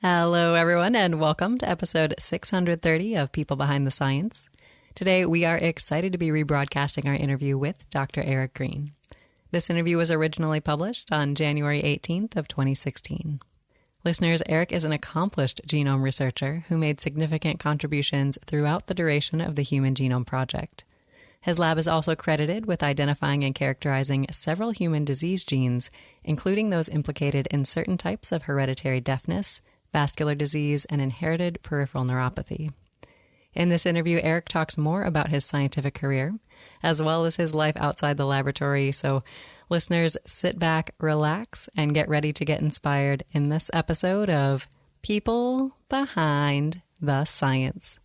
Hello, everyone, and welcome to episode 630 of People Behind the Science. Today, we are excited to be rebroadcasting our interview with Dr. Eric Green. This interview was originally published on January 18th of 2016. Listeners, Eric is an accomplished genome researcher who made significant contributions throughout the duration of the Human Genome Project. His lab is also credited with identifying and characterizing several human disease genes, including those implicated in certain types of hereditary deafness, vascular disease, and inherited peripheral neuropathy. In this interview, Eric talks more about his scientific career, as well as his life outside the laboratory. So listeners, sit back, relax, and get ready to get inspired in this episode of People Behind the Science.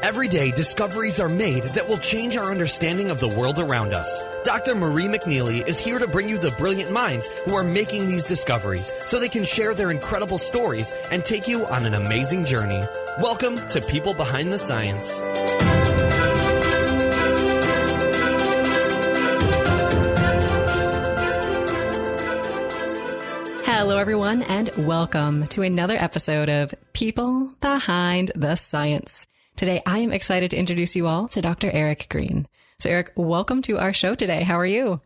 Every day, discoveries are made that will change our understanding of the world around us. Dr. Marie McNeely is here to bring you the brilliant minds who are making these discoveries so they can share their incredible stories and take you on an amazing journey. Welcome to People Behind the Science. Hello, everyone, and welcome to another episode of People Behind the Science. Today, I am excited to introduce you all to Dr. Eric Green. So, Eric, welcome to our show today. How are you?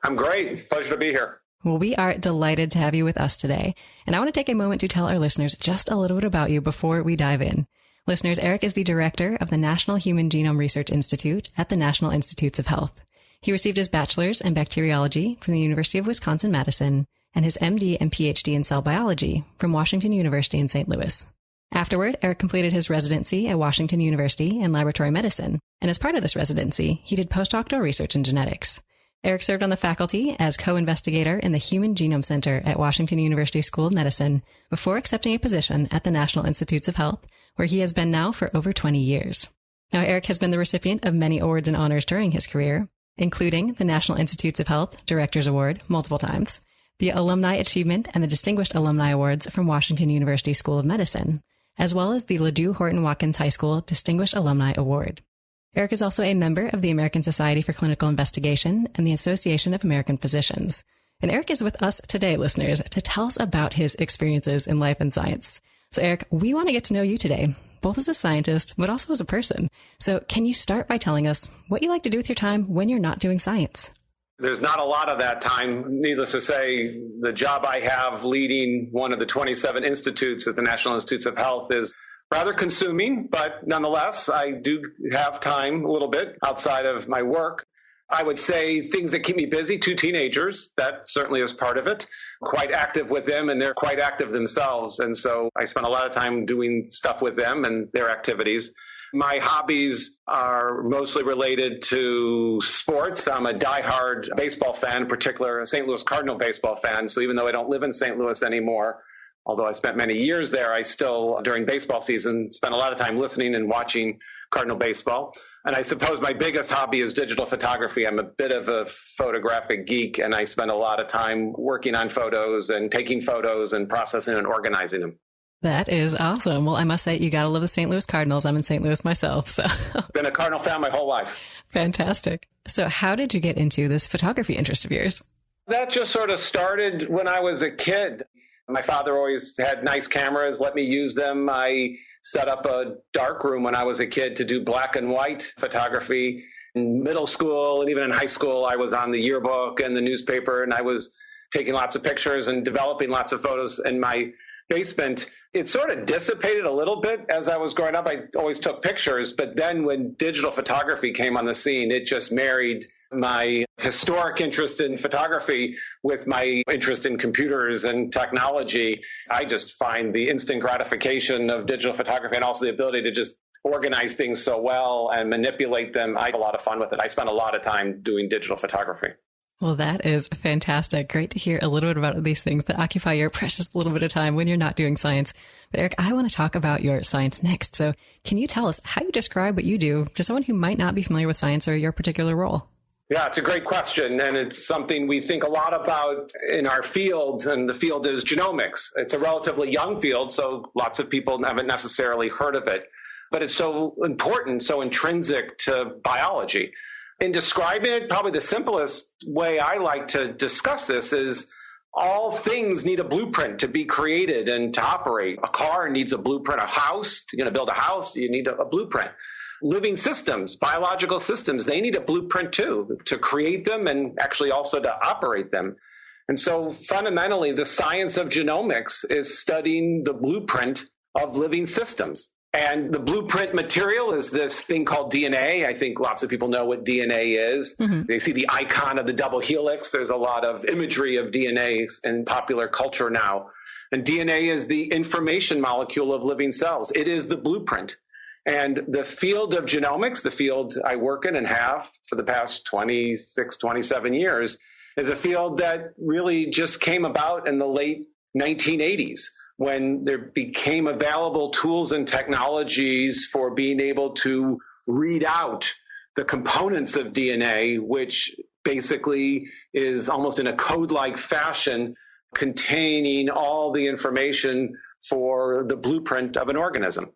I'm great. Pleasure to be here. Well, we are delighted to have you with us today. And I want to take a moment to tell our listeners just a little bit about you before we dive in. Listeners, Eric is the director of the National Human Genome Research Institute at the National Institutes of Health. He received his bachelor's in bacteriology from the University of Wisconsin-Madison and his MD and Ph.D. in cell biology from Washington University in St. Louis. Afterward, Eric completed his residency at Washington University in laboratory medicine, and as part of this residency, he did postdoctoral research in genetics. Eric served on the faculty as co-investigator in the Human Genome Center at Washington University School of Medicine before accepting a position at the National Institutes of Health, where he has been now for over 20 years. Now, Eric has been the recipient of many awards and honors during his career, including the National Institutes of Health Directors Award multiple times, the Alumni Achievement and the Distinguished Alumni Awards from Washington University School of Medicine, as well as the Ladue, Horton, Watkins High School Distinguished Alumni Award. Eric is also a member of the American Society for Clinical Investigation and the Association of American Physicians. And Eric is with us today, listeners, to tell us about his experiences in life and science. So, Eric, we want to get to know you today, both as a scientist, but also as a person. So can you start by telling us what you like to do with your time when you're not doing science? There's not a lot of that time. Needless to say, the job I have leading one of the 27 institutes at the National Institutes of Health is rather consuming, but nonetheless, I do have time a little bit outside of my work. I would say things that keep me busy, 2 teenagers, that certainly is part of it. Quite active with them, and they're quite active themselves. And so I spend a lot of time doing stuff with them and their activities. My hobbies are mostly related to sports. I'm a diehard baseball fan, in particular a St. Louis Cardinal baseball fan. So even though I don't live in St. Louis anymore, although I spent many years there, I still, during baseball season, spend a lot of time listening and watching Cardinal baseball. And I suppose my biggest hobby is digital photography. I'm a bit of a photographic geek, and I spend a lot of time working on photos and taking photos and processing and organizing them. That is awesome. Well, I must say, you got to love the St. Louis Cardinals. I'm in St. Louis myself. So been a Cardinal fan my whole life. Fantastic. So how did you get into this photography interest of yours? That just sort of started when I was a kid. My father always had nice cameras, let me use them. I set up a dark room when I was a kid to do black and white photography. In middle school and even in high school, I was on the yearbook and the newspaper, and I was taking lots of pictures and developing lots of photos in my basement. It sort of dissipated a little bit as I was growing up. I always took pictures, but then when digital photography came on the scene, it just married my historic interest in photography with my interest in computers and technology. I just find the instant gratification of digital photography and also the ability to just organize things so well and manipulate them. I had a lot of fun with it. I spent a lot of time doing digital photography. Well, that is fantastic. Great to hear a little bit about these things that occupy your precious little bit of time when you're not doing science. But Eric, I want to talk about your science next. So can you tell us how you describe what you do to someone who might not be familiar with science or your particular role? Yeah, it's a great question, and it's something we think a lot about in our field, and the field is genomics. It's a relatively young field, so lots of people haven't necessarily heard of it, but it's so important, so intrinsic to biology. In describing it, probably the simplest way I like to discuss this is all things need a blueprint to be created and to operate. A car needs a blueprint. A house, you're going to build a house, you need a blueprint. Living systems, biological systems, they need a blueprint too, to create them and actually also to operate them. And so fundamentally, the science of genomics is studying the blueprint of living systems. And the blueprint material is this thing called DNA. I think lots of people know what DNA is. Mm-hmm. They see the icon of the double helix. There's a lot of imagery of DNA in popular culture now. And DNA is the information molecule of living cells. It is the blueprint. And the field of genomics, the field I work in and have for the past 26, 27 years, is a field that really just came about in the late 1980s when there became available tools and technologies for being able to read out the components of DNA, which basically is almost in a code-like fashion containing all the information for the blueprint of an organism.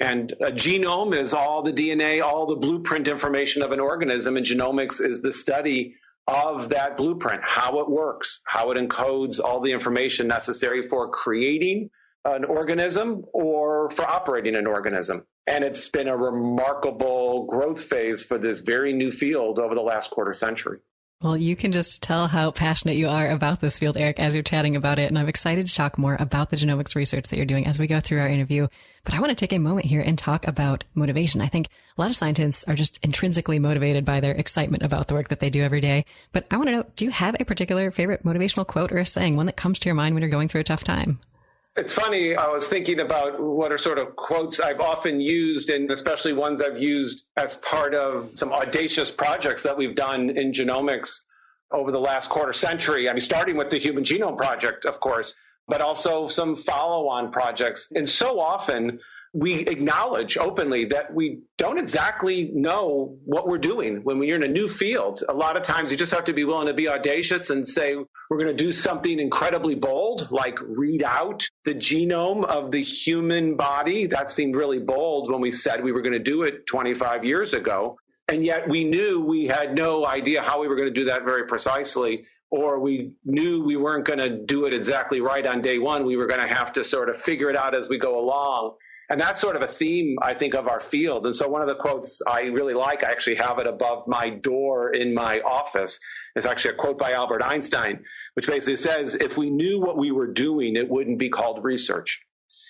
And a genome is all the DNA, all the blueprint information of an organism, and genomics is the study of that blueprint, how it works, how it encodes all the information necessary for creating an organism or for operating an organism. And it's been a remarkable growth phase for this very new field over the last quarter century. Well, you can just tell how passionate you are about this field, Eric, as you're chatting about it. And I'm excited to talk more about the genomics research that you're doing as we go through our interview. But I want to take a moment here and talk about motivation. I think a lot of scientists are just intrinsically motivated by their excitement about the work that they do every day. But I want to know, do you have a particular favorite motivational quote or a saying, one that comes to your mind when you're going through a tough time? It's funny, I was thinking about what are sort of quotes I've often used, and especially ones I've used as part of some audacious projects that we've done in genomics over the last quarter century. I mean, starting with the Human Genome Project, of course, but also some follow-on projects. And so often we acknowledge openly that we don't exactly know what we're doing. When you're in a new field, a lot of times you just have to be willing to be audacious and say, we're going to do something incredibly bold, like read out the genome of the human body. That seemed really bold when we said we were going to do it 25 years ago. And yet we knew we had no idea how we were going to do that very precisely, or we knew we weren't going to do it exactly right on day one. We were going to have to sort of figure it out as we go along. And that's sort of a theme, I think, of our field. And so one of the quotes I really like, I actually have it above my door in my office, is actually a quote by Albert Einstein, which basically says, if we knew what we were doing, it wouldn't be called research.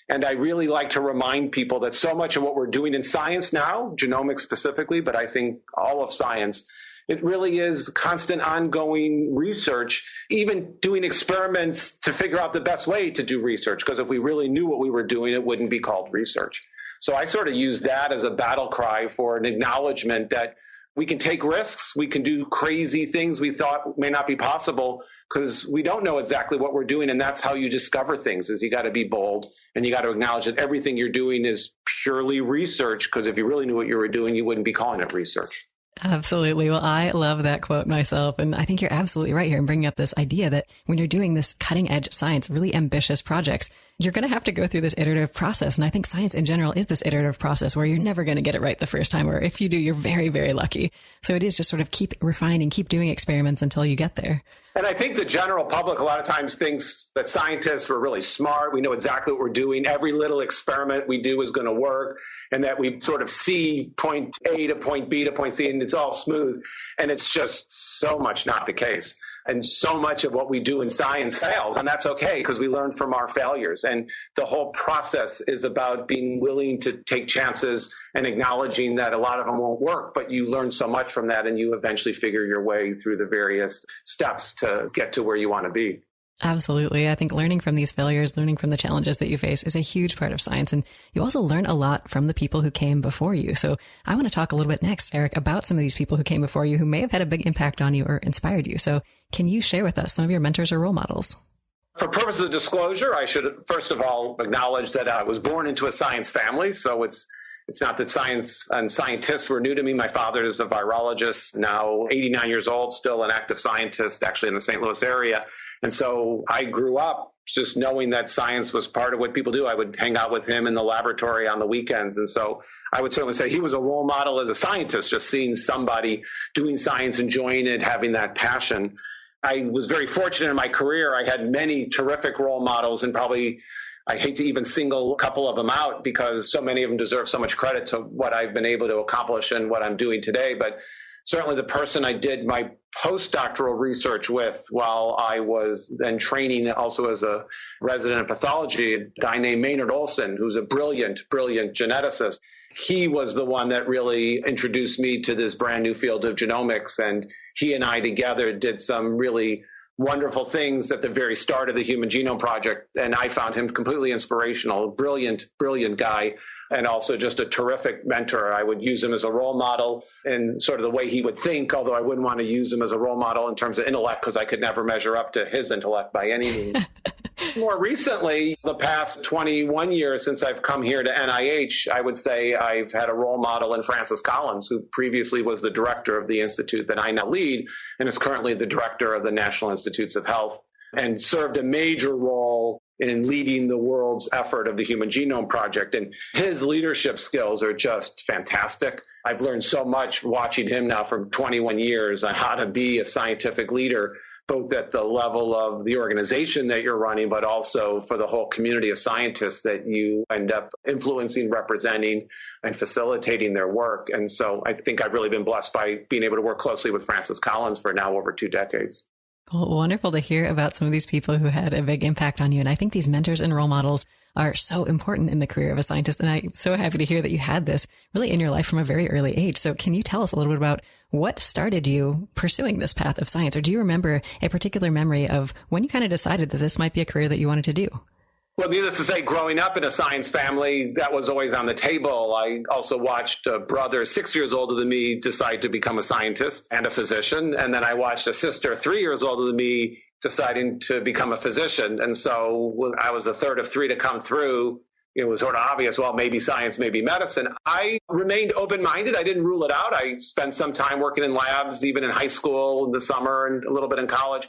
And I really like to remind people that so much of what we're doing in science now, genomics specifically, but I think all of science, it really is constant ongoing research, even doing experiments to figure out the best way to do research. Because if we really knew what we were doing, it wouldn't be called research. So I sort of use that as a battle cry for an acknowledgement that we can take risks, we can do crazy things we thought may not be possible because we don't know exactly what we're doing. And that's how you discover things, is you got to be bold and you got to acknowledge that everything you're doing is purely research, because if you really knew what you were doing, you wouldn't be calling it research. Absolutely. Well, I love that quote myself. And I think you're absolutely right here in bringing up this idea that when you're doing this cutting edge science, really ambitious projects, you're going to have to go through this iterative process. And I think science in general is this iterative process where you're never going to get it right the first time, or if you do, you're very, very lucky. So it is just sort of keep refining, keep doing experiments until you get there. And I think the general public a lot of times thinks that scientists were really smart. We know exactly what we're doing. Every little experiment we do is going to work, and that we sort of see point A to point B to point C, and it's all smooth. And it's just so much not the case. And so much of what we do in science fails, and that's okay because we learn from our failures. And the whole process is about being willing to take chances and acknowledging that a lot of them won't work, but you learn so much from that and you eventually figure your way through the various steps to get to where you want to be. Absolutely. I think learning from these failures, learning from the challenges that you face is a huge part of science. And you also learn a lot from the people who came before you. So I want to talk a little bit next, Eric, about some of these people who came before you who may have had a big impact on you or inspired you. So can you share with us some of your mentors or role models? For purposes of disclosure, I should first of all acknowledge that I was born into a science family. So it's not that science and scientists were new to me. My father is a virologist, now 89 years old, still an active scientist, actually in the St. Louis area. And so I grew up just knowing that science was part of what people do. I would hang out with him in the laboratory on the weekends. And so I would certainly say he was a role model as a scientist, just seeing somebody doing science, enjoying it, having that passion. I was very fortunate in my career. I had many terrific role models, and probably I hate to even single a couple of them out because so many of them deserve so much credit to what I've been able to accomplish and what I'm doing today. But certainly the person I did my postdoctoral research with while I was then training also as a resident in pathology, a guy named Maynard Olson, who's a brilliant geneticist. He was the one that really introduced me to this brand new field of genomics. And he and I together did some really wonderful things at the very start of the Human Genome Project. And I found him completely inspirational, brilliant guy, and also just a terrific mentor. I would use him as a role model in sort of the way he would think, although I wouldn't want to use him as a role model in terms of intellect because I could never measure up to his intellect by any means. More recently, the past 21 years since I've come here to NIH, I would say I've had a role model in Francis Collins, who previously was the director of the institute that I now lead, and is currently the director of the National Institutes of Health, and served a major role in leading the world's effort of the Human Genome Project. And his leadership skills are just fantastic. I've learned so much watching him now for 21 years on how to be a scientific leader, both at the level of the organization that you're running, but also for the whole community of scientists that you end up influencing, representing, and facilitating their work. And so I think I've really been blessed by being able to work closely with Francis Collins for now over 2 decades. Well, wonderful to hear about some of these people who had a big impact on you. And I think these mentors and role models are so important in the career of a scientist. And I'm so happy to hear that you had this really in your life from a very early age. So can you tell us a little bit about what started you pursuing this path of science? Or do you remember a particular memory of when you kind of decided that this might be a career that you wanted to do? Well, needless to say, growing up in a science family, that was always on the table. I also watched a brother 6 years older than me decide to become a scientist and a physician. And then I watched a sister 3 years older than me deciding to become a physician. And so when I was the third of three to come through, it was sort of obvious, well, maybe science, maybe medicine. I remained open-minded. I didn't rule it out. I spent some time working in labs, even in high school in the summer and a little bit in college.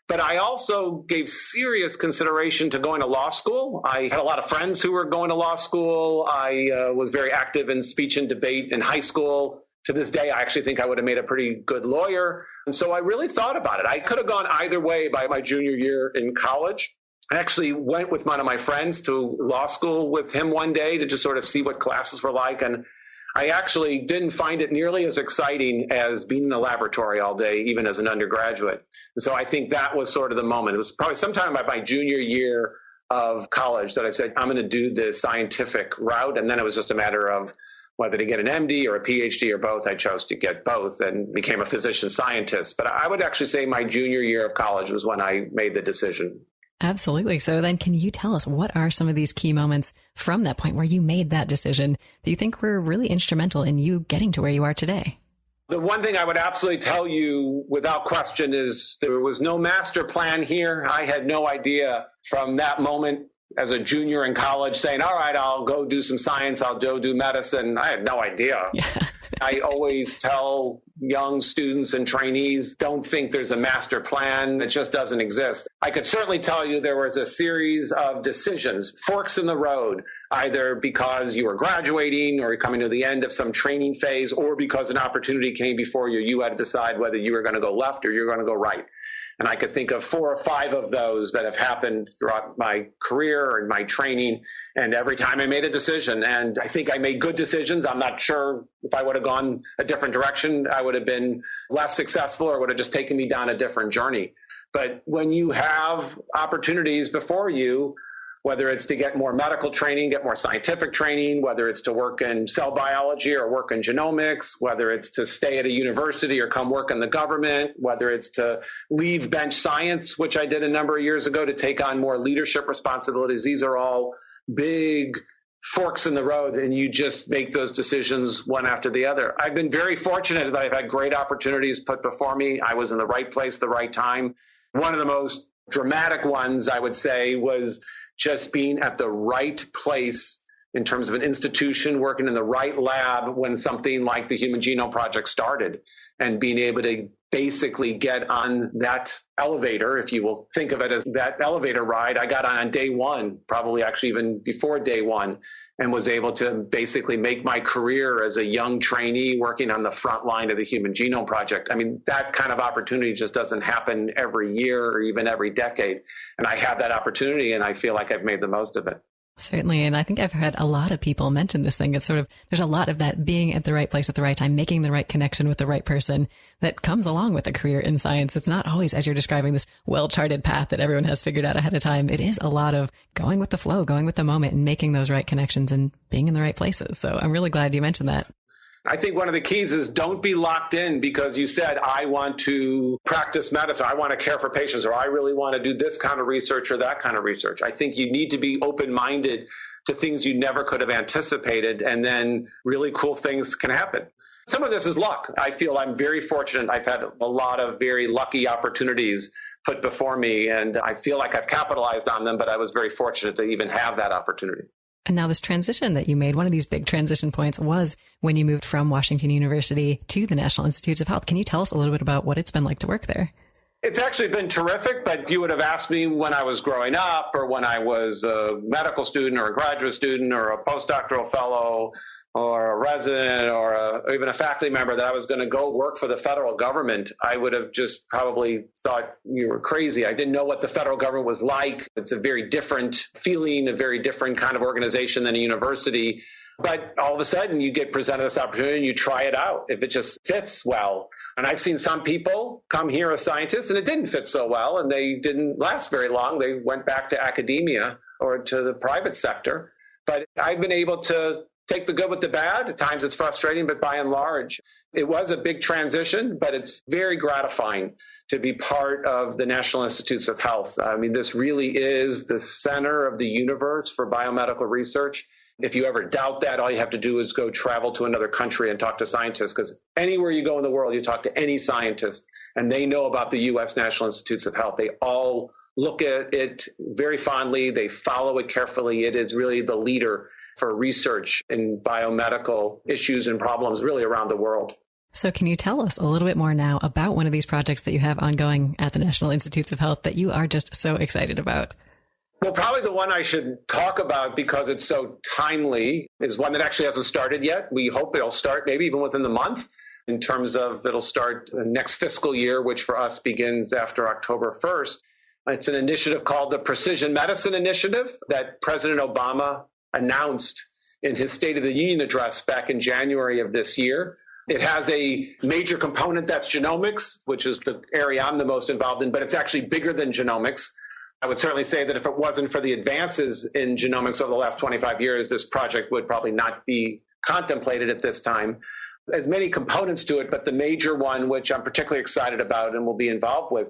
But I also gave serious consideration to going to law school. I had a lot of friends who were going to law school. I was very active in speech and debate in high school. To this day, I actually think I would have made a pretty good lawyer. And so I really thought about it. I could have gone either way by my junior year in college. I actually went with one of my friends to law school with him one day to just sort of see what classes were like. And I actually didn't find it nearly as exciting as being in the laboratory all day, even as an undergraduate. And so I think that was sort of the moment. It was probably sometime by my junior year of college that I said, I'm going to do the scientific route. And then it was just a matter of whether to get an MD or a Ph.D. or both. I chose to get both and became a physician scientist. But I would actually say my junior year of college was when I made the decision. Absolutely. So then can you tell us what are some of these key moments from that point where you made that decision that you think were really instrumental in you getting to where you are today? The one thing I would absolutely tell you without question is there was no master plan here. I had no idea from that moment as a junior in college saying, all right, I'll go do some science. I'll go do medicine. I had no idea. Yeah. I always tell young students and trainees, don't think there's a master plan. It just doesn't exist. I could certainly tell you there was a series of decisions, forks in the road, either because you were graduating or coming to the end of some training phase, or because an opportunity came before you. You had to decide whether you were going to go left or you're going to go right. And I could think of 4 or 5 of those that have happened throughout my career and my training. And every time I made a decision, and I think I made good decisions. I'm not sure if I would have gone a different direction, I would have been less successful or would have just taken me down a different journey. But when you have opportunities before you, whether it's to get more medical training, get more scientific training, whether it's to work in cell biology or work in genomics, whether it's to stay at a university or come work in the government, whether it's to leave bench science, which I did a number of years ago to take on more leadership responsibilities. These are all big forks in the road, and you just make those decisions one after the other. I've been very fortunate that I've had great opportunities put before me. I was in the right place at the right time. One of the most dramatic ones, I would say, was just being at the right place in terms of an institution, working in the right lab when something like the Human Genome Project started, and being able to basically get on that elevator, if you will think of it as that elevator ride. I got on day one, probably actually even before day one, and was able to basically make my career as a young trainee working on the front line of the Human Genome Project. I mean, that kind of opportunity just doesn't happen every year or even every decade. And I have that opportunity, and I feel like I've made the most of it. Certainly. And I think I've heard a lot of people mention this thing. It's sort of, there's a lot of that being at the right place at the right time, making the right connection with the right person that comes along with a career in science. It's not always, as you're describing, this well-charted path that everyone has figured out ahead of time. It is a lot of going with the flow, going with the moment and making those right connections and being in the right places. So I'm really glad you mentioned that. I think one of the keys is don't be locked in because you said, I want to practice medicine, or I want to care for patients, or I really want to do this kind of research or that kind of research. I think you need to be open-minded to things you never could have anticipated, and then really cool things can happen. Some of this is luck. I feel I'm very fortunate. I've had a lot of very lucky opportunities put before me, and I feel like I've capitalized on them, but I was very fortunate to even have that opportunity. And now this transition that you made, one of these big transition points was when you moved from Washington University to the National Institutes of Health. Can you tell us a little bit about what it's been like to work there? It's actually been terrific, but if you would have asked me when I was growing up or when I was a medical student or a graduate student or a postdoctoral fellow or a resident or even a faculty member that I was going to go work for the federal government, I would have just probably thought you were crazy. I didn't know what the federal government was like. It's a very different feeling, a very different kind of organization than a university. But all of a sudden you get presented this opportunity and you try it out if it just fits well. And I've seen some people come here as scientists and it didn't fit so well and they didn't last very long. They went back to academia or to the private sector. But I've been able to take the good with the bad. At times it's frustrating, but by and large, it was a big transition, but it's very gratifying to be part of the National Institutes of Health. I mean, this really is the center of the universe for biomedical research. If you ever doubt that, all you have to do is go travel to another country and talk to scientists, because anywhere you go in the world, you talk to any scientist, and they know about the U.S. National Institutes of Health. They all look at it very fondly. They follow it carefully. It is really the leader for research in biomedical issues and problems really around the world. So can you tell us a little bit more now about one of these projects that you have ongoing at the National Institutes of Health that you are just so excited about? Well, probably the one I should talk about because it's so timely is one that actually hasn't started yet. We hope it'll start maybe even within the month in terms of it'll start the next fiscal year, which for us begins after October 1st. It's an initiative called the Precision Medicine Initiative that President Obama announced in his State of the Union address back in January of this year. It has a major component that's genomics, which is the area I'm the most involved in, but it's actually bigger than genomics. I would certainly say that if it wasn't for the advances in genomics over the last 25 years, this project would probably not be contemplated at this time. There's many components to it, but the major one, which I'm particularly excited about and will be involved with,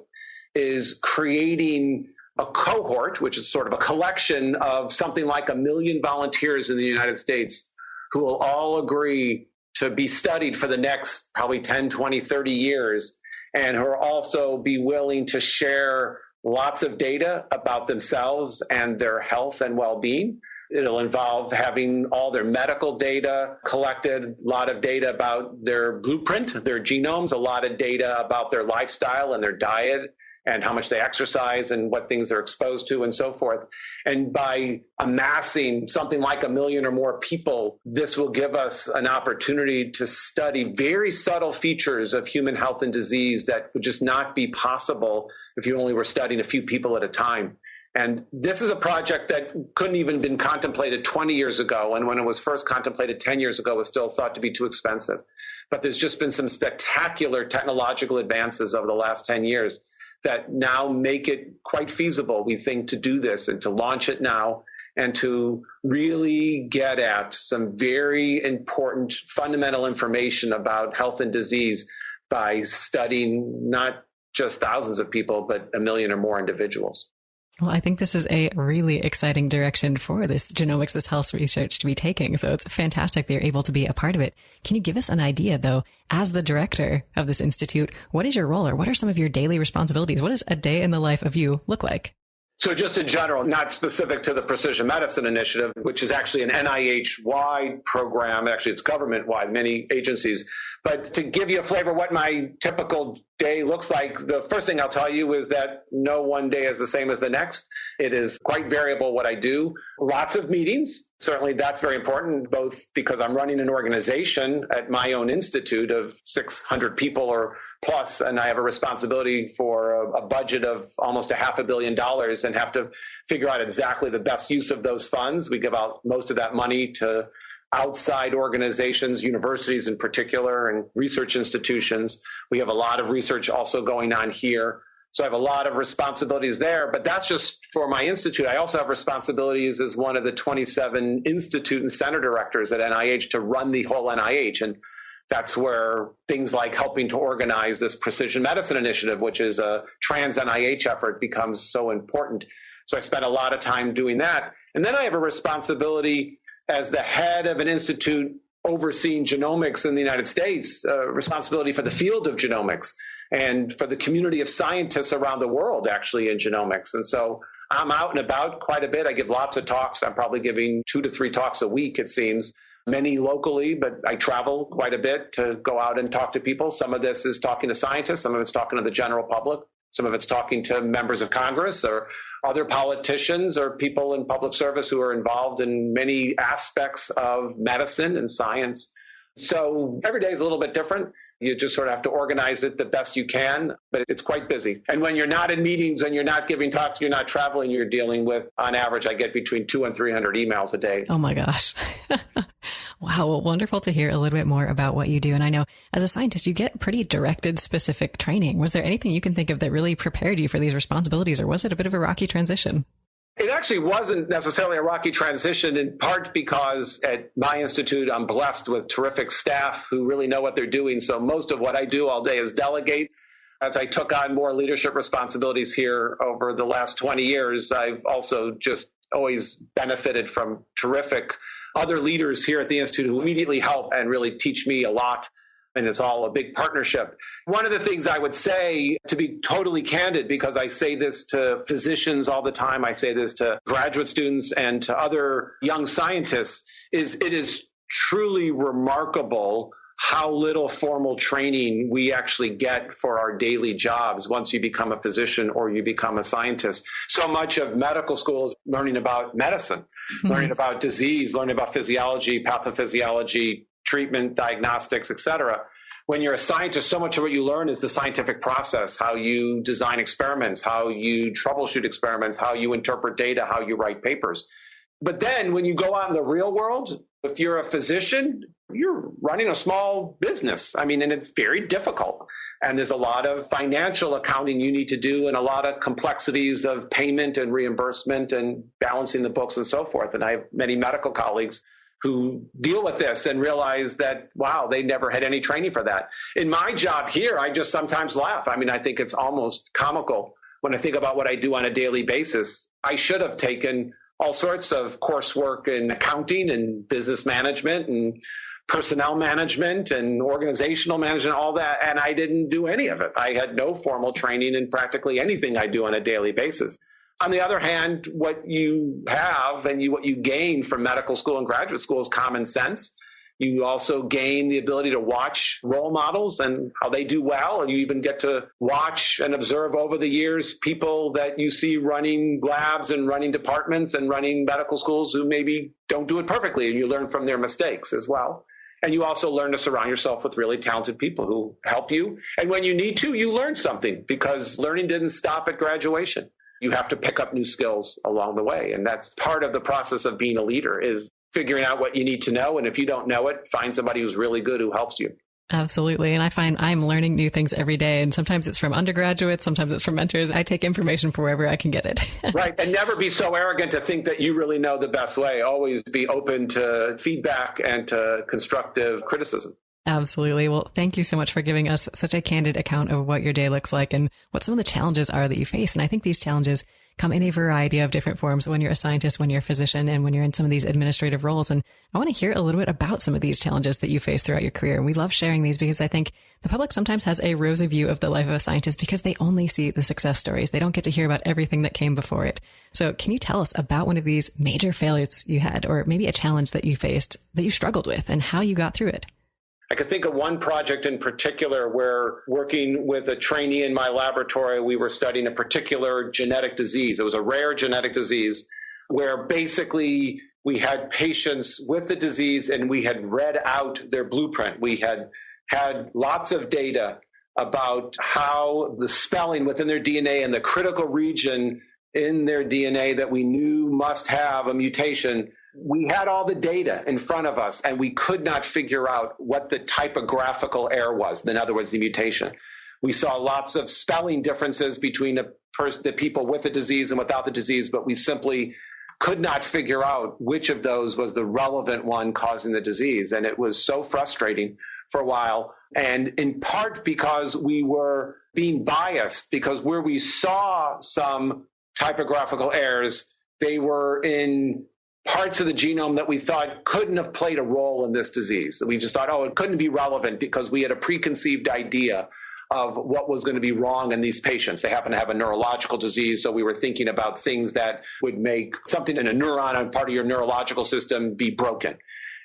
is creating a cohort, which is sort of a collection of something like 1 million volunteers in the United States who will all agree to be studied for the next probably 10, 20, 30 years, and who will also be willing to share lots of data about themselves and their health and well-being. It'll involve having all their medical data collected, a lot of data about their blueprint, their genomes, a lot of data about their lifestyle and their diet and how much they exercise and what things they're exposed to and so forth. And by amassing something like 1 million or more people, this will give us an opportunity to study very subtle features of human health and disease that would just not be possible if you only were studying a few people at a time. And this is a project that couldn't even been contemplated 20 years ago. And when it was first contemplated 10 years ago, it was still thought to be too expensive. But there's just been some spectacular technological advances over the last 10 years that now make it quite feasible, we think, to do this and to launch it now and to really get at some very important fundamental information about health and disease by studying not just thousands of people, but 1 million or more individuals. Well, I think this is a really exciting direction for this genomics, this health research to be taking. So it's fantastic that you're able to be a part of it. Can you give us an idea, though, as the director of this institute, what is your role or what are some of your daily responsibilities? What does a day in the life of you look like? So just in general, not specific to the Precision Medicine Initiative, which is actually an NIH-wide program. Actually, it's government-wide, many agencies. But to give you a flavor of what my typical day looks like, the first thing I'll tell you is that no one day is the same as the next. It is quite variable what I do. Lots of meetings. Certainly that's very important, both because I'm running an organization at my own institute of 600 people or plus, and I have a responsibility for a budget of almost $500 million and have to figure out exactly the best use of those funds. We give out most of that money to outside organizations, universities in particular, and research institutions. We have a lot of research also going on here. So I have a lot of responsibilities there, but that's just for my institute. I also have responsibilities as one of the 27 institute and center directors at NIH to run the whole NIH. And that's where things like helping to organize this Precision Medicine Initiative, which is a trans NIH effort, becomes so important. So I spend a lot of time doing that. And then I have a responsibility as the head of an institute overseeing genomics in the United States, responsibility for the field of genomics and for the community of scientists around the world, actually, in genomics. And so I'm out and about quite a bit. I give lots of talks. I'm probably giving 2 to 3 talks a week, it seems, many locally, but I travel quite a bit to go out and talk to people. Some of this is talking to scientists. Some of it's talking to the general public. Some of it's talking to members of Congress or other politicians or people in public service who are involved in many aspects of medicine and science. So every day is a little bit different. You just sort of have to organize it the best you can, but it's quite busy. And when you're not in meetings and you're not giving talks, you're not traveling, you're dealing with, on average, I get between 200 and 300 emails a day. Oh my gosh. Wow. Well, wonderful to hear a little bit more about what you do. And I know as a scientist, you get pretty directed, specific training. Was there anything you can think of that really prepared you for these responsibilities, or was it a bit of a rocky transition? It actually wasn't necessarily a rocky transition, in part because at my institute, I'm blessed with terrific staff who really know what they're doing. So most of what I do all day is delegate. As I took on more leadership responsibilities here over the last 20 years, I've also just always benefited from terrific other leaders here at the institute who immediately help and really teach me a lot. And it's all a big partnership. One of the things I would say, to be totally candid, because I say this to physicians all the time, I say this to graduate students and to other young scientists, is it is truly remarkable how little formal training we actually get for our daily jobs once you become a physician or you become a scientist. So much of medical school is learning about medicine, learning about disease, learning about physiology, pathophysiology, treatment, diagnostics, et cetera. When you're a scientist, so much of what you learn is the scientific process, how you design experiments, how you troubleshoot experiments, how you interpret data, how you write papers. But then when you go out in the real world, if you're a physician, you're running a small business. I mean, and it's very difficult. And there's a lot of financial accounting you need to do and a lot of complexities of payment and reimbursement and balancing the books and so forth. And I have many medical colleagues who deal with this and realize that, wow, they never had any training for that. In my job here, I just sometimes laugh. I mean, I think it's almost comical when I think about what I do on a daily basis. I should have taken all sorts of coursework in accounting and business management and personnel management and organizational management, all that, and I didn't do any of it. I had no formal training in practically anything I do on a daily basis. On the other hand, what you have and what you gain from medical school and graduate school is common sense. You also gain the ability to watch role models and how they do well. And you even get to watch and observe over the years people that you see running labs and running departments and running medical schools who maybe don't do it perfectly. And you learn from their mistakes as well. And you also learn to surround yourself with really talented people who help you. And when you need to, you learn something, because learning didn't stop at graduation. You have to pick up new skills along the way. And that's part of the process of being a leader, is figuring out what you need to know. And if you don't know it, find somebody who's really good who helps you. Absolutely. And I find I'm learning new things every day. And sometimes it's from undergraduates, sometimes it's from mentors. I take information from wherever I can get it. Right. And never be so arrogant to think that you really know the best way. Always be open to feedback and to constructive criticism. Absolutely. Well, thank you so much for giving us such a candid account of what your day looks like and what some of the challenges are that you face. And I think these challenges come in a variety of different forms when you're a scientist, when you're a physician, and when you're in some of these administrative roles. And I want to hear a little bit about some of these challenges that you face throughout your career. And we love sharing these because I think the public sometimes has a rosy view of the life of a scientist because they only see the success stories. They don't get to hear about everything that came before it. So can you tell us about one of these major failures you had, or maybe a challenge that you faced that you struggled with and how you got through it? I could think of one project in particular where, working with a trainee in my laboratory, we were studying a particular genetic disease. It was a rare genetic disease where basically we had patients with the disease and we had read out their blueprint. We had lots of data about how the spelling within their DNA and the critical region in their DNA that we knew must have a mutation. We had all the data in front of us, and we could not figure out what the typographical error was. In other words, the mutation. We saw lots of spelling differences between the people with the disease and without the disease, but we simply could not figure out which of those was the relevant one causing the disease. And it was so frustrating for a while. And in part because we were being biased, because where we saw some typographical errors, they were in parts of the genome that we thought couldn't have played a role in this disease. We just thought, it couldn't be relevant because we had a preconceived idea of what was going to be wrong in these patients. They happen to have a neurological disease, so we were thinking about things that would make something in a neuron on part of your neurological system be broken.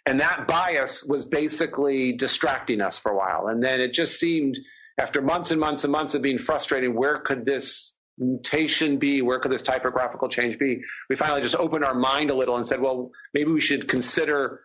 And that bias was basically distracting us for a while. And then it just seemed, after months and months and months of being frustrated, where could this mutation be? Where could this typographical change be? We finally just opened our mind a little and said, well, maybe we should consider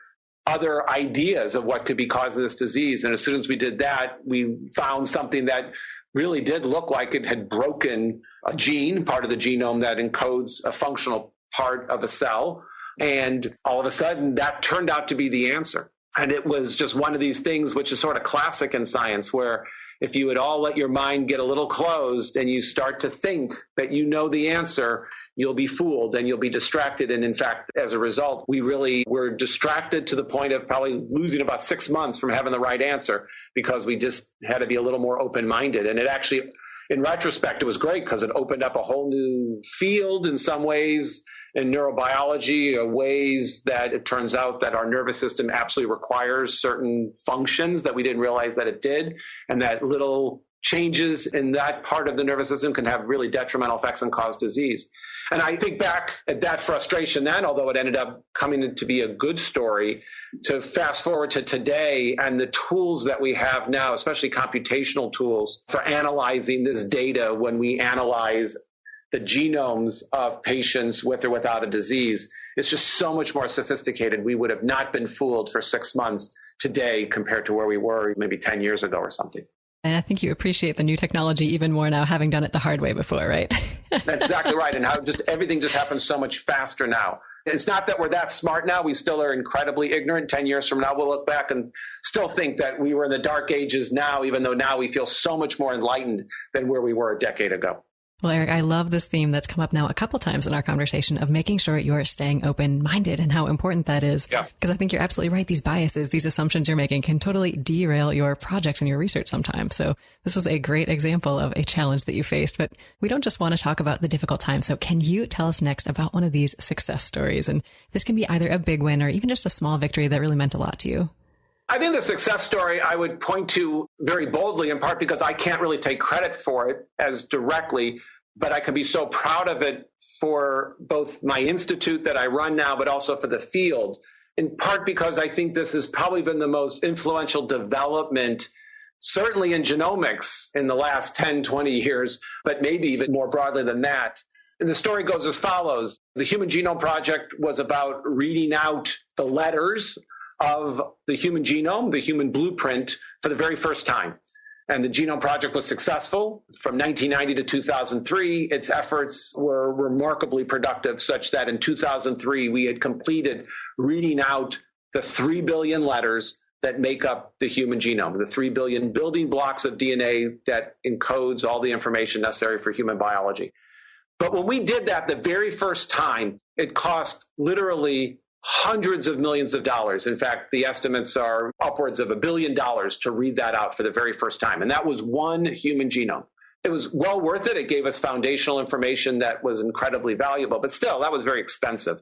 other ideas of what could be causing this disease. And as soon as we did that, we found something that really did look like it had broken a gene, part of the genome that encodes a functional part of a cell. And all of a sudden, that turned out to be the answer. And it was just one of these things which is sort of classic in science, where if you would all let your mind get a little closed and you start to think that you know the answer, you'll be fooled and you'll be distracted. And in fact, as a result, we really were distracted to the point of probably losing about 6 months from having the right answer, because we just had to be a little more open-minded. And it actually, in retrospect, it was great because it opened up a whole new field in some ways in neurobiology, ways that it turns out that our nervous system absolutely requires certain functions that we didn't realize that it did, and that little changes in that part of the nervous system can have really detrimental effects and cause disease. And I think back at that frustration then, although it ended up coming to be a good story, to fast forward to today and the tools that we have now, especially computational tools for analyzing this data when we analyze the genomes of patients with or without a disease. It's just so much more sophisticated. We would have not been fooled for 6 months today compared to where we were maybe 10 years ago or something. And I think you appreciate the new technology even more now, having done it the hard way before, right? That's exactly right. And how just everything just happens so much faster now. It's not that we're that smart now. We still are incredibly ignorant. 10 years from now, we'll look back and still think that we were in the dark ages now, even though now we feel so much more enlightened than where we were a decade ago. Well, Eric, I love this theme that's come up now a couple times in our conversation of making sure you're staying open-minded and how important that is. Yeah. Because I think you're absolutely right. These biases, these assumptions you're making can totally derail your project and your research sometimes. So this was a great example of a challenge that you faced. But we don't just want to talk about the difficult times. So can you tell us next about one of these success stories? And this can be either a big win or even just a small victory that really meant a lot to you. I think the success story I would point to very boldly, in part because I can't really take credit for it as directly, but I can be so proud of it for both my institute that I run now, but also for the field, in part because I think this has probably been the most influential development, certainly in genomics in the last 10, 20 years, but maybe even more broadly than that. And the story goes as follows. The Human Genome Project was about reading out the letters of the human genome, the human blueprint, for the very first time. And the Genome Project was successful. From 1990 to 2003, its efforts were remarkably productive, such that in 2003, we had completed reading out the 3 billion letters that make up the human genome, the 3 billion building blocks of DNA that encodes all the information necessary for human biology. But when we did that the very first time, it cost literally hundreds of millions of dollars. In fact, the estimates are upwards of $1 billion to read that out for the very first time. And that was one human genome. It was well worth it. It gave us foundational information that was incredibly valuable, but still, that was very expensive.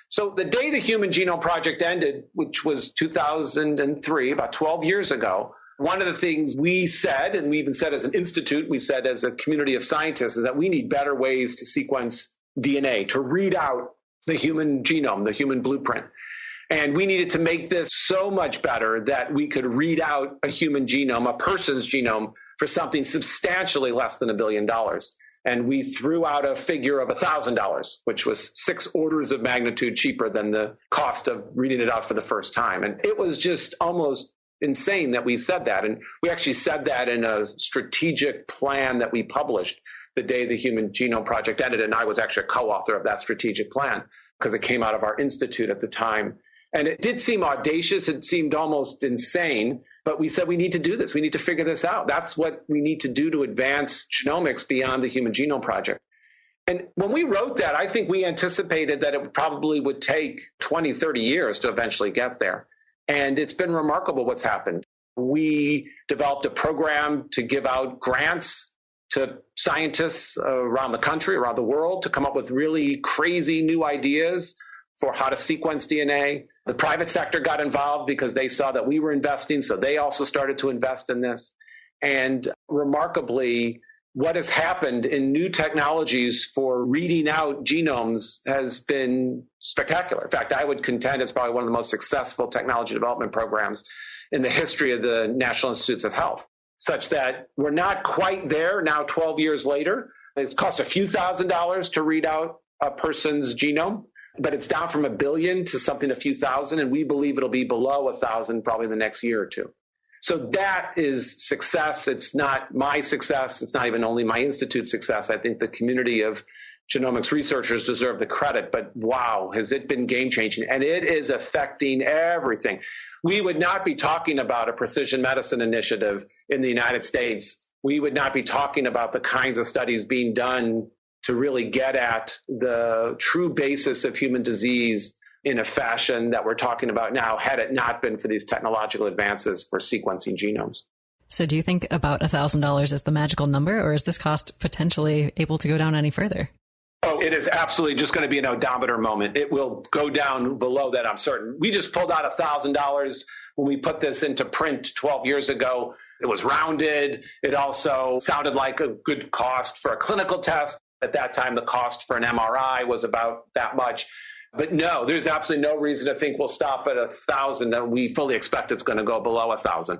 So the day the Human Genome Project ended, which was 2003, about 12 years ago, one of the things we said, and we even said as an institute, we said as a community of scientists, is that we need better ways to sequence DNA, to read out the human genome, the human blueprint. And we needed to make this so much better that we could read out a human genome, a person's genome, for something substantially less than $1 billion. And we threw out a figure of $1,000, which was 6 orders of magnitude cheaper than the cost of reading it out for the first time. And it was just almost insane that we said that. And we actually said that in a strategic plan that we published the day the Human Genome Project ended. And I was actually a co-author of that strategic plan because it came out of our institute at the time. And it did seem audacious. It seemed almost insane. But we said, we need to do this. We need to figure this out. That's what we need to do to advance genomics beyond the Human Genome Project. And when we wrote that, I think we anticipated that it probably would take 20, 30 years to eventually get there. And it's been remarkable what's happened. We developed a program to give out grants to scientists around the country, around the world, to come up with really crazy new ideas for how to sequence DNA. The private sector got involved because they saw that we were investing, so they also started to invest in this. And remarkably, what has happened in new technologies for reading out genomes has been spectacular. In fact, I would contend it's probably one of the most successful technology development programs in the history of the National Institutes of Health, such that we're not quite there now 12 years later. It's cost a few $1,000s to read out a person's genome, but it's down from $1 billion to something a few thousand, and we believe it'll be below 1,000 probably in the next year or two. So that is success. It's not my success. It's not even only my institute's success. I think the community of genomics researchers deserve the credit, but wow, has it been game-changing? And it is affecting everything. We would not be talking about a precision medicine initiative in the United States. We would not be talking about the kinds of studies being done to really get at the true basis of human disease in a fashion that we're talking about now, had it not been for these technological advances for sequencing genomes. So do you think about $1,000 is the magical number, or is this cost potentially able to go down any further? Oh, it is absolutely just going to be an odometer moment. It will go down below that, I'm certain. We just pulled out $1,000 when we put this into print 12 years ago. It was rounded. It also sounded like a good cost for a clinical test. At that time, the cost for an MRI was about that much. But no, there's absolutely no reason to think we'll stop at 1,000, and we fully expect it's going to go below 1,000.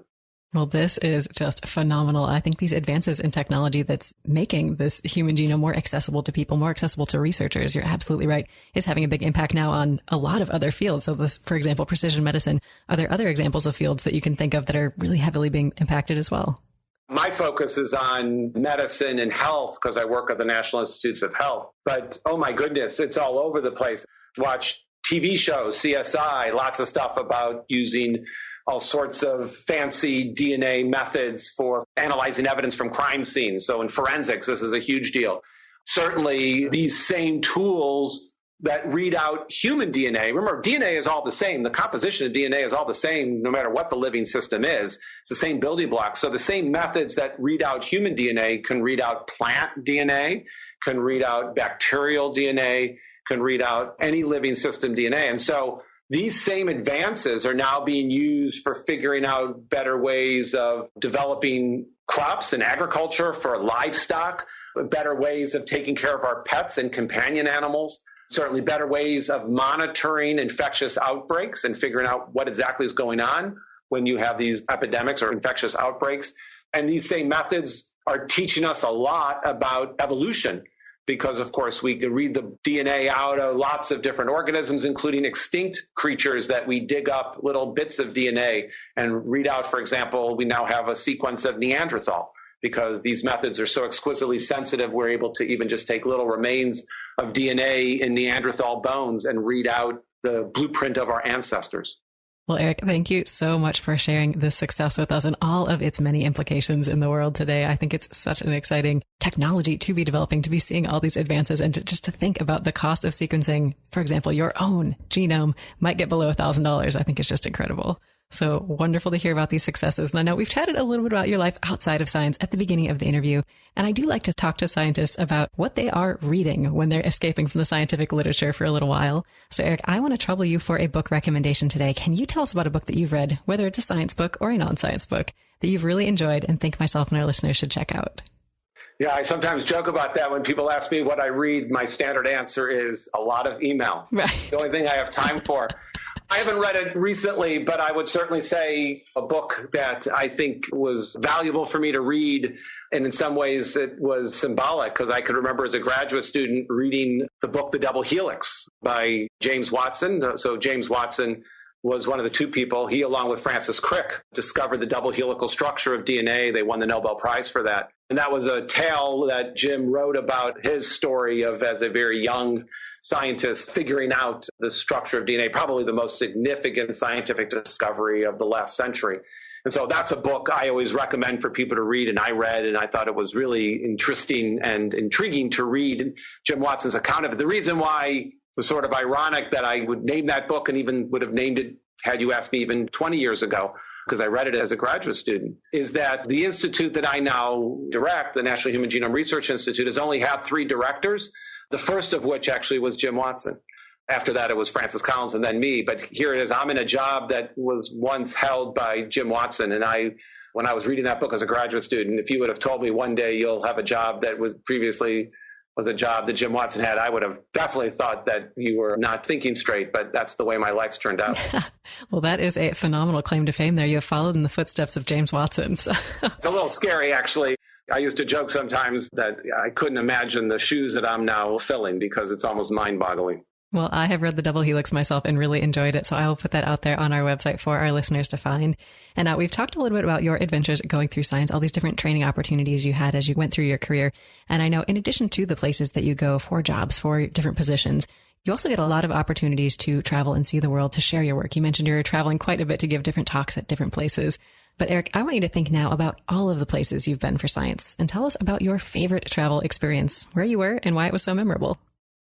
Well, this is just phenomenal. I think these advances in technology that's making this human genome more accessible to people, more accessible to researchers, you're absolutely right, is having a big impact now on a lot of other fields. So this, for example, precision medicine, are there other examples of fields that you can think of that are really heavily being impacted as well? My focus is on medicine and health because I work at the National Institutes of Health. But, oh my goodness, it's all over the place. Watch TV shows, CSI, lots of stuff about using all sorts of fancy DNA methods for analyzing evidence from crime scenes. So in forensics, this is a huge deal. Certainly, these same tools that read out human DNA. Remember, DNA is all the same. The composition of DNA is all the same, no matter what the living system is. It's the same building blocks. So the same methods that read out human DNA can read out plant DNA, can read out bacterial DNA, can read out any living system DNA. And so these same advances are now being used for figuring out better ways of developing crops and agriculture for livestock, better ways of taking care of our pets and companion animals. Certainly better ways of monitoring infectious outbreaks and figuring out what exactly is going on when you have these epidemics or infectious outbreaks. And these same methods are teaching us a lot about evolution because, of course, we can read the DNA out of lots of different organisms, including extinct creatures that we dig up little bits of DNA and read out. For example, we now have a sequence of Neanderthal. Because these methods are so exquisitely sensitive, we're able to even just take little remains of DNA in Neanderthal bones and read out the blueprint of our ancestors. Well, Eric, thank you so much for sharing this success with us and all of its many implications in the world today. I think it's such an exciting technology to be developing, to be seeing all these advances, and just to think about the cost of sequencing, for example, your own genome might get below $1,000. I think it's just incredible. So wonderful to hear about these successes. And I know we've chatted a little bit about your life outside of science at the beginning of the interview. And I do like to talk to scientists about what they are reading when they're escaping from the scientific literature for a little while. So Eric, I want to trouble you for a book recommendation today. Can you tell us about a book that you've read, whether it's a science book or a non-science book, that you've really enjoyed and think myself and our listeners should check out? Yeah, I sometimes joke about that when people ask me what I read. My standard answer is a lot of email. Right. The only thing I have time for. I haven't read it recently, but I would certainly say a book that I think was valuable for me to read. And in some ways it was symbolic because I could remember as a graduate student reading the book, The Double Helix by James Watson. So James Watson was one of the two people. He, along with Francis Crick, discovered the double helical structure of DNA. They won the Nobel Prize for that. And that was a tale that Jim wrote about his story of, as a very young scientist, figuring out the structure of DNA, probably the most significant scientific discovery of the last century. And so that's a book I always recommend for people to read. And I read, and I thought it was really interesting and intriguing to read Jim Watson's account of it. The reason why it was sort of ironic that I would name that book and even would have named it had you asked me even 20 years ago, because I read it as a graduate student, is that the institute that I now direct, the National Human Genome Research Institute, has only had 3 directors, the first of which actually was Jim Watson. After that, it was Francis Collins and then me. But here it is. I'm in a job that was once held by Jim Watson. And when I was reading that book as a graduate student, if you would have told me one day you'll have a job that was previously was a job that Jim Watson had, I would have definitely thought that you were not thinking straight, but that's the way my life's turned out. Well, that is a phenomenal claim to fame there. You have followed in the footsteps of James Watson. So. It's a little scary, actually. I used to joke sometimes that I couldn't imagine the shoes that I'm now filling because it's almost mind-boggling. Well, I have read The Double Helix myself and really enjoyed it, so I will put that out there on our website for our listeners to find. And we've talked a little bit about your adventures going through science, all these different training opportunities you had as you went through your career. And I know in addition to the places that you go for jobs, for different positions, you also get a lot of opportunities to travel and see the world, to share your work. You mentioned you're traveling quite a bit to give different talks at different places. But Eric, I want you to think now about all of the places you've been for science and tell us about your favorite travel experience, where you were and why it was so memorable.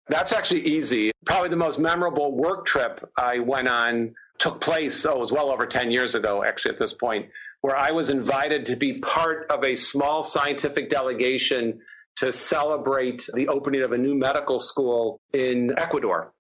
That's actually easy. Probably the most memorable work trip I went on took place, it was well over 10 years ago, actually, at this point, where I was invited to be part of a small scientific delegation to celebrate the opening of a new medical school in Ecuador.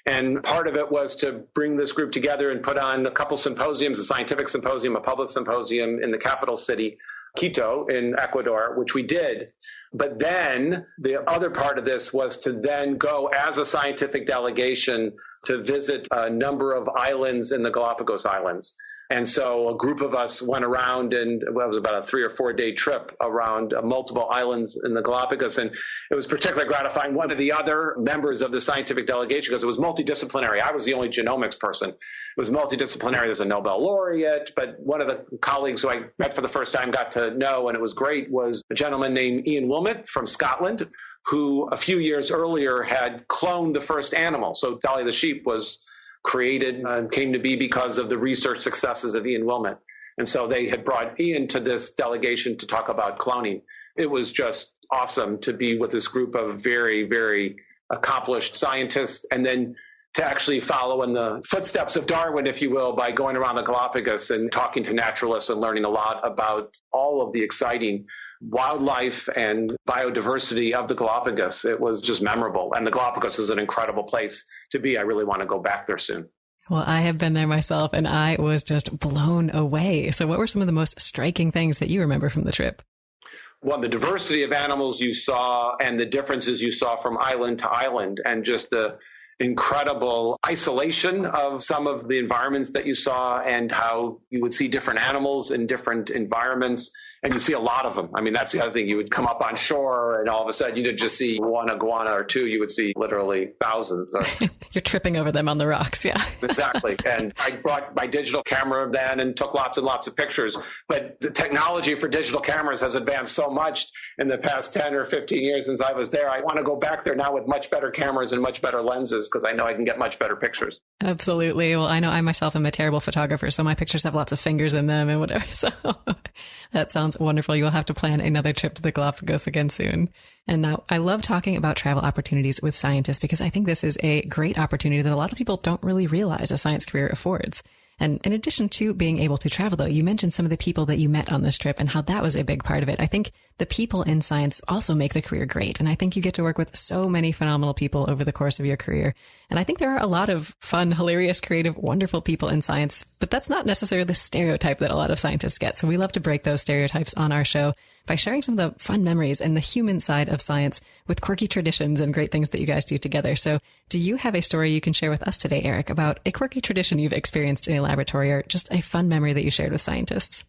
And part of it was to bring this group together and put on a couple symposiums, a scientific symposium, a public symposium in the capital city, Quito in Ecuador, which we did. But then the other part of this was to then go as a scientific delegation to visit a number of islands in the Galapagos Islands. And so a group of us went around, and it was about a 3 or 4 day trip around multiple islands in the Galapagos. And it was particularly gratifying. One of the other members of the scientific delegation, because it was multidisciplinary. I was the only genomics person. It was multidisciplinary. There's a Nobel laureate, but one of the colleagues who I met for the first time, got to know, and it was great, was a gentleman named Ian Wilmot from Scotland, who a few years earlier had cloned the first animal. So Dolly the sheep was created and came to be because of the research successes of Ian Wilmot. And so they had brought Ian to this delegation to talk about cloning. It was just awesome to be with this group of very, very accomplished scientists, and then to actually follow in the footsteps of Darwin, if you will, by going around the Galapagos and talking to naturalists and learning a lot about all of the exciting wildlife and biodiversity of the Galapagos. It was just memorable. And the Galapagos is an incredible place to be. I really want to go back there soon. Well, I have been there myself and I was just blown away. So what were some of the most striking things that you remember from the trip? Well, the diversity of animals you saw and the differences you saw from island to island, and just the incredible isolation of some of the environments that you saw, and how you would see different animals in different environments. And you see a lot of them. I mean, that's the other thing. You would come up on shore and all of a sudden you'd just see one iguana or two. You would see literally thousands. You're tripping over them on the rocks. Yeah, exactly. And I brought my digital camera then and took lots and lots of pictures. But the technology for digital cameras has advanced so much in the past 10 or 15 years since I was there. I want to go back there now with much better cameras and much better lenses, because I know I can get much better pictures. Absolutely. Well, I know I myself am a terrible photographer, so my pictures have lots of fingers in them and whatever. So that sounds wonderful. You'll have to plan another trip to the Galapagos again soon. And now I love talking about travel opportunities with scientists, because I think this is a great opportunity that a lot of people don't really realize a science career affords. And in addition to being able to travel, though, you mentioned some of the people that you met on this trip and how that was a big part of it. I think the people in science also make the career great. And I think you get to work with so many phenomenal people over the course of your career. And I think there are a lot of fun, hilarious, creative, wonderful people in science, but that's not necessarily the stereotype that a lot of scientists get. So we love to break those stereotypes on our show by sharing some of the fun memories and the human side of science with quirky traditions and great things that you guys do together. So do you have a story you can share with us today, Eric, about a quirky tradition you've experienced in a laboratory or just a fun memory that you shared with scientists?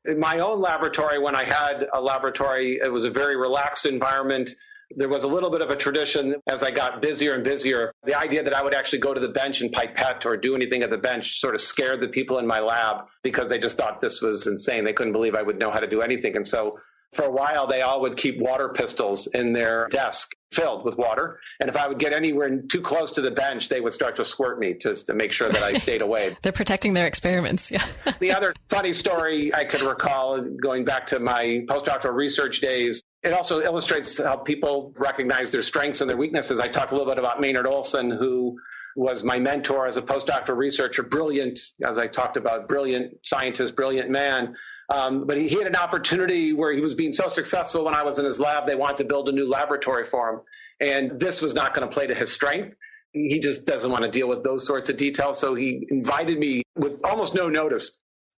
In my own laboratory, when I had a laboratory, it was a very relaxed environment. There was a little bit of a tradition as I got busier and busier. The idea that I would actually go to the bench and pipette or do anything at the bench sort of scared the people in my lab because they just thought this was insane. They couldn't believe I would know how to do anything. And so for a while, they all would keep water pistols in their desk filled with water. And if I would get anywhere too close to the bench, they would start to squirt me just to make sure that I stayed away. They're protecting their experiments. Yeah. The other funny story I could recall going back to my postdoctoral research days, it also illustrates how people recognize their strengths and their weaknesses. I talked a little bit about Maynard Olson, who was my mentor as a postdoctoral researcher, brilliant, as I talked about, brilliant scientist, brilliant man. But he had an opportunity where he was being so successful when I was in his lab, they wanted to build a new laboratory for him. And this was not going to play to his strength. He just doesn't want to deal with those sorts of details. So he invited me with almost no notice.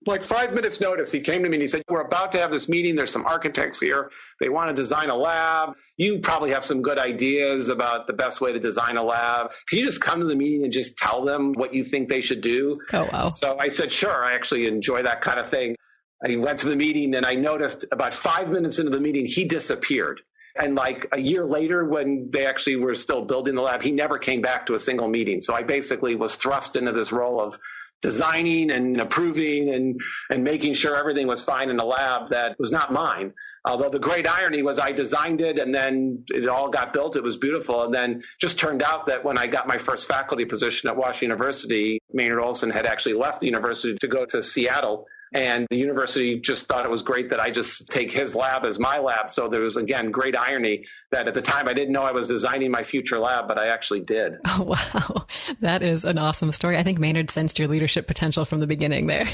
Like 5 minutes notice, he came to me and he said, we're about to have this meeting. There's some architects here. They want to design a lab. You probably have some good ideas about the best way to design a lab. Can you just come to the meeting and just tell them what you think they should do? Oh, wow. So I said, sure. I actually enjoy that kind of thing. I went to the meeting and I noticed about 5 minutes into the meeting, he disappeared. And like a year later, when they actually were still building the lab, he never came back to a single meeting. So I basically was thrust into this role of designing and approving and making sure everything was fine in the lab that was not mine. Although the great irony was I designed it and then it all got built. It was beautiful. And then just turned out that when I got my first faculty position at Washington University, Maynard Olson had actually left the university to go to Seattle. And the university just thought it was great that I just take his lab as my lab. So there was, again, great irony that at the time I didn't know I was designing my future lab, but I actually did. Oh, wow. That is an awesome story. I think Maynard sensed your leadership potential from the beginning there.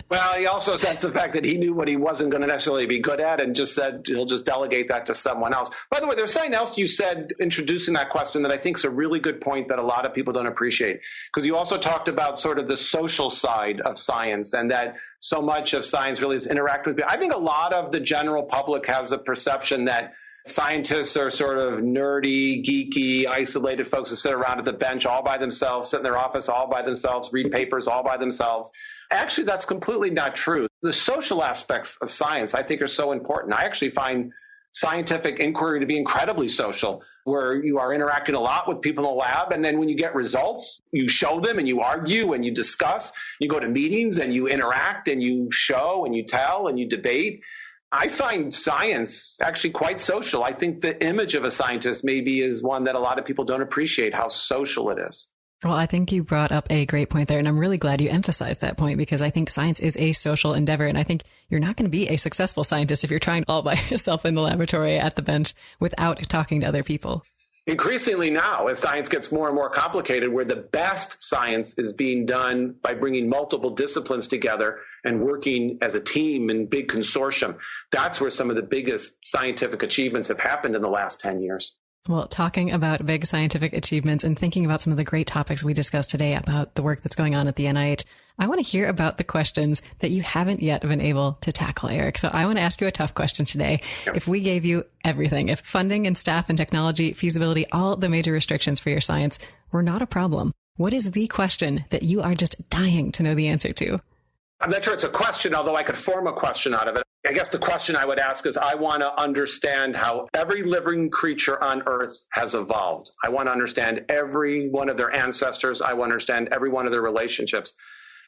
Well, he also sensed the fact that he knew what he wasn't going to necessarily be good at and just said he'll just delegate that to someone else. By the way, there's something else you said introducing that question that I think is a really good point that a lot of people don't appreciate. Because you also talked about sort of the social side of science and that so much of science really is interact with people. I think a lot of the general public has a perception that scientists are sort of nerdy, geeky, isolated folks who sit around at the bench all by themselves, sit in their office all by themselves, read papers all by themselves. Actually, that's completely not true. The social aspects of science, I think, are so important. I actually find scientific inquiry to be incredibly social, where you are interacting a lot with people in the lab. And then when you get results, you show them and you argue and you discuss. You go to meetings and you interact and you show and you tell and you debate. I find science actually quite social. I think the image of a scientist maybe is one that a lot of people don't appreciate how social it is. Well, I think you brought up a great point there, and I'm really glad you emphasized that point because I think science is a social endeavor, and I think you're not going to be a successful scientist if you're trying all by yourself in the laboratory at the bench without talking to other people. Increasingly now, as science gets more and more complicated, where the best science is being done by bringing multiple disciplines together and working as a team in big consortium, that's where some of the biggest scientific achievements have happened in the last 10 years. Well, talking about big scientific achievements and thinking about some of the great topics we discussed today about the work that's going on at the NIH, I want to hear about the questions that you haven't yet been able to tackle, Eric. So I want to ask you a tough question today. Yep. If we gave you everything, if funding and staff and technology, feasibility, all the major restrictions for your science were not a problem, what is the question that you are just dying to know the answer to? I'm not sure it's a question, although I could form a question out of it. I guess the question I would ask is, I want to understand how every living creature on Earth has evolved. I want to understand every one of their ancestors. I want to understand every one of their relationships.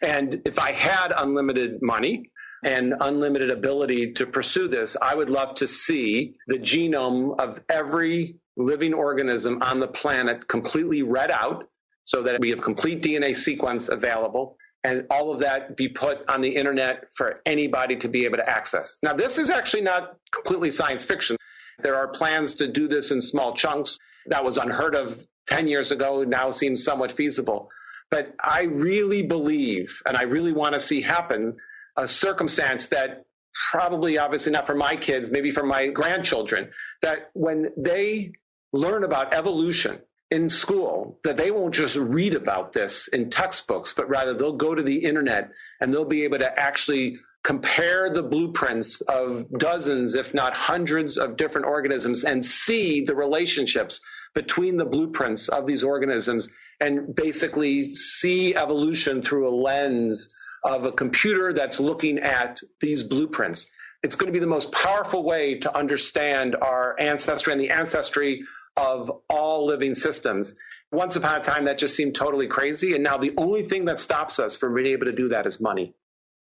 And if I had unlimited money and unlimited ability to pursue this, I would love to see the genome of every living organism on the planet completely read out so that we have complete DNA sequence available. And all of that be put on the internet for anybody to be able to access. Now, this is actually not completely science fiction. There are plans to do this in small chunks. That was unheard of 10 years ago, now seems somewhat feasible. But I really believe, and I really want to see happen, a circumstance that probably, obviously not for my kids, maybe for my grandchildren, that when they learn about evolution in school, that they won't just read about this in textbooks, but rather they'll go to the internet and they'll be able to actually compare the blueprints of dozens, if not hundreds of different organisms and see the relationships between the blueprints of these organisms and basically see evolution through a lens of a computer that's looking at these blueprints. It's going to be the most powerful way to understand our ancestry and the ancestry of all living systems. Once upon a time, that just seemed totally crazy. And now the only thing that stops us from being able to do that is money.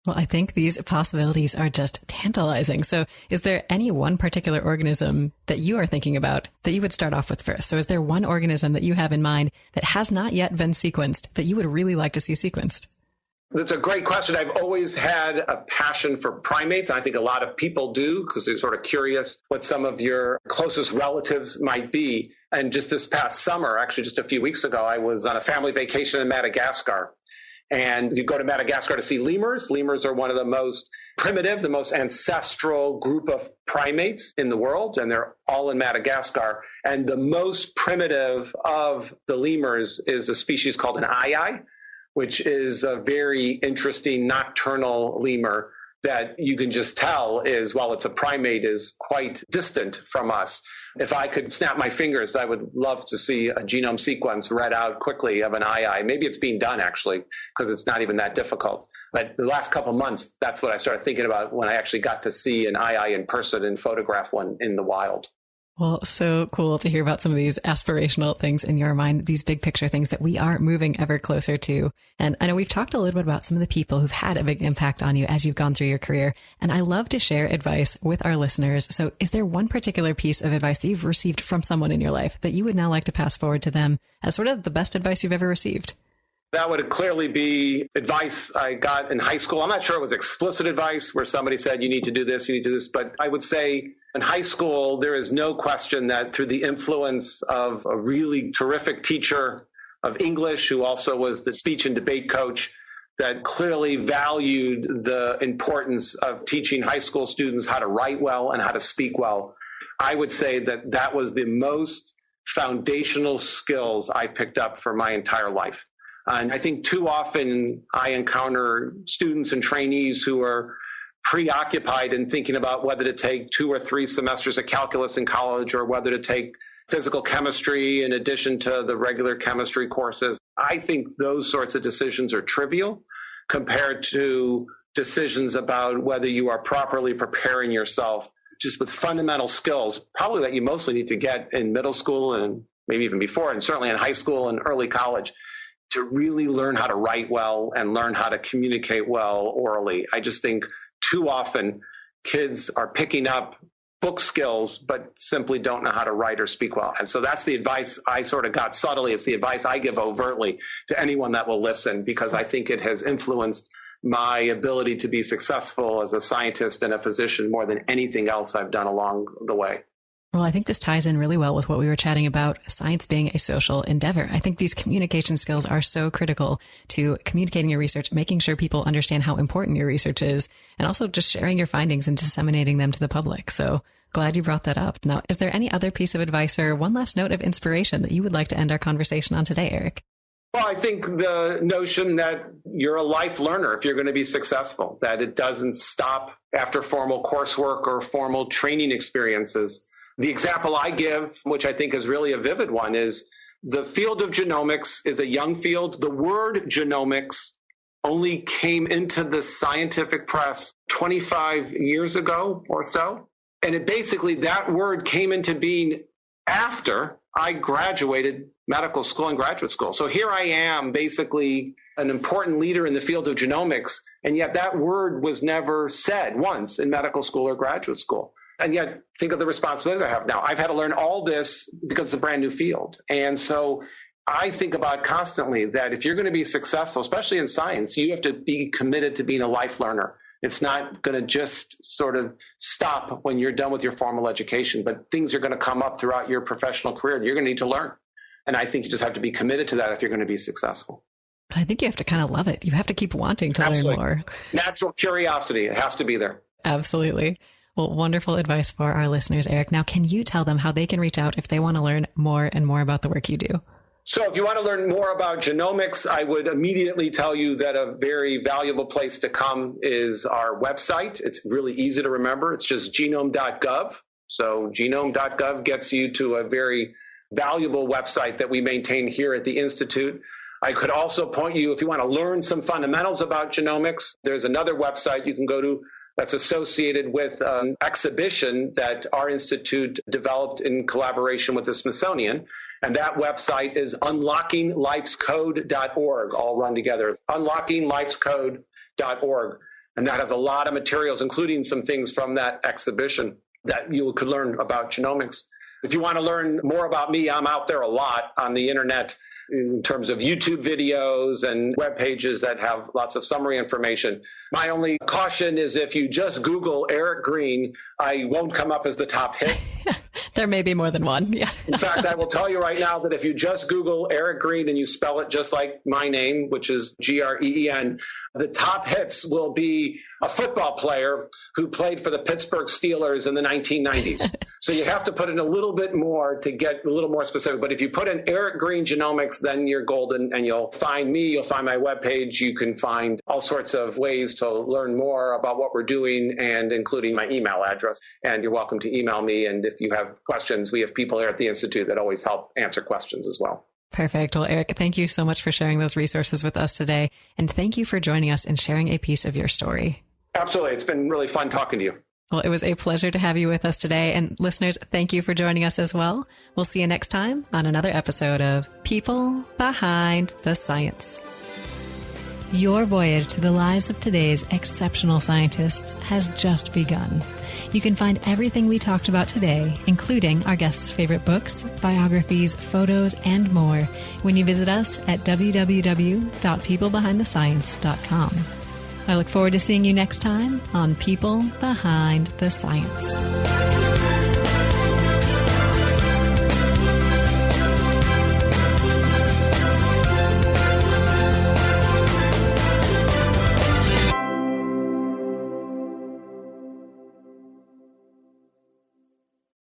Well, I think these possibilities are just tantalizing. So is there any one particular organism that you are thinking about that you would start off with first? So is there one organism that you have in mind that has not yet been sequenced that you would really like to see sequenced? That's a great question. I've always had a passion for primates. I think a lot of people do because they're sort of curious what some of your closest relatives might be. And just this past summer, actually just a few weeks ago, I was on a family vacation in Madagascar. And you go to Madagascar to see lemurs. Lemurs are one of the most primitive, the most ancestral group of primates in the world, and they're all in Madagascar. And the most primitive of the lemurs is a species called an aye, which is a very interesting nocturnal lemur that you can just tell is, while it's a primate, is quite distant from us. If I could snap my fingers, I would love to see a genome sequence read out quickly of an aye. Maybe it's being done, actually, because it's not even that difficult. But the last couple of months, that's what I started thinking about when I actually got to see an aye in person and photograph one in the wild. Well, so cool to hear about some of these aspirational things in your mind, these big picture things that we are moving ever closer to. And I know we've talked a little bit about some of the people who've had a big impact on you as you've gone through your career. And I love to share advice with our listeners. So is there one particular piece of advice that you've received from someone in your life that you would now like to pass forward to them as sort of the best advice you've ever received? That would clearly be advice I got in high school. I'm not sure it was explicit advice where somebody said, you need to do this, you need to do this. But I would say in high school, there is no question that through the influence of a really terrific teacher of English, who also was the speech and debate coach, that clearly valued the importance of teaching high school students how to write well and how to speak well. I would say that that was the most foundational skills I picked up for my entire life. And I think too often I encounter students and trainees who are preoccupied in thinking about whether to take 2 or 3 semesters of calculus in college or whether to take physical chemistry in addition to the regular chemistry courses. I think those sorts of decisions are trivial compared to decisions about whether you are properly preparing yourself just with fundamental skills, probably that you mostly need to get in middle school and maybe even before, and certainly in high school and early college, to really learn how to write well and learn how to communicate well orally. I just think too often kids are picking up book skills, but simply don't know how to write or speak well. And so that's the advice I sort of got subtly. It's the advice I give overtly to anyone that will listen, because I think it has influenced my ability to be successful as a scientist and a physician more than anything else I've done along the way. Well, I think this ties in really well with what we were chatting about, science being a social endeavor. I think these communication skills are so critical to communicating your research, making sure people understand how important your research is, and also just sharing your findings and disseminating them to the public. So glad you brought that up. Now, is there any other piece of advice or one last note of inspiration that you would like to end our conversation on today, Eric? Well, I think the notion that you're a life learner if you're going to be successful, that it doesn't stop after formal coursework or formal training experiences. The example I give, which I think is really a vivid one, is the field of genomics is a young field. The word genomics only came into the scientific press 25 years ago or so. And it basically, that word came into being after I graduated medical school and graduate school. So here I am, basically an important leader in the field of genomics, and yet that word was never said once in medical school or graduate school. And yet, think of the responsibilities I have now. I've had to learn all this because it's a brand new field. And so I think about constantly that if you're going to be successful, especially in science, you have to be committed to being a life learner. It's not going to just sort of stop when you're done with your formal education, but things are going to come up throughout your professional career and you're going to need to learn. And I think you just have to be committed to that if you're going to be successful. I think you have to kind of love it. You have to keep wanting to learn more. Natural curiosity. It has to be there. Absolutely. Well, wonderful advice for our listeners, Eric. Now, can you tell them how they can reach out if they want to learn more and more about the work you do? So if you want to learn more about genomics, I would immediately tell you that a very valuable place to come is our website. It's really easy to remember. It's just genome.gov. So genome.gov gets you to a very valuable website that we maintain here at the Institute. I could also point you, if you want to learn some fundamentals about genomics, there's another website you can go to that's associated with an exhibition that our institute developed in collaboration with the Smithsonian. And that website is unlockinglifescode.org, all run together, unlockinglifescode.org. And that has a lot of materials, including some things from that exhibition that you could learn about genomics. If you want to learn more about me, I'm out there a lot on the internet in terms of YouTube videos and web pages that have lots of summary information. My only caution is if you just Google Eric Green, I won't come up as the top hit. There may be more than one. Yeah. In fact, I will tell you right now that if you just Google Eric Green and you spell it just like my name, which is Green, the top hits will be a football player who played for the Pittsburgh Steelers in the 1990s. So you have to put in a little bit more to get a little more specific. But if you put in Eric Green Genomics, then you're golden, and you'll find me, you'll find my webpage. You can find all sorts of ways to learn more about what we're doing, and including my email address. And you're welcome to email me. And if you have questions, we have people here at the Institute that always help answer questions as well. Perfect. Well, Eric, thank you so much for sharing those resources with us today. And thank you for joining us and sharing a piece of your story. Absolutely. It's been really fun talking to you. Well, it was a pleasure to have you with us today. And listeners, thank you for joining us as well. We'll see you next time on another episode of People Behind the Science. Your voyage to the lives of today's exceptional scientists has just begun. You can find everything we talked about today, including our guests' favorite books, biographies, photos, and more, when you visit us at www.peoplebehindthescience.com. I look forward to seeing you next time on People Behind the Science.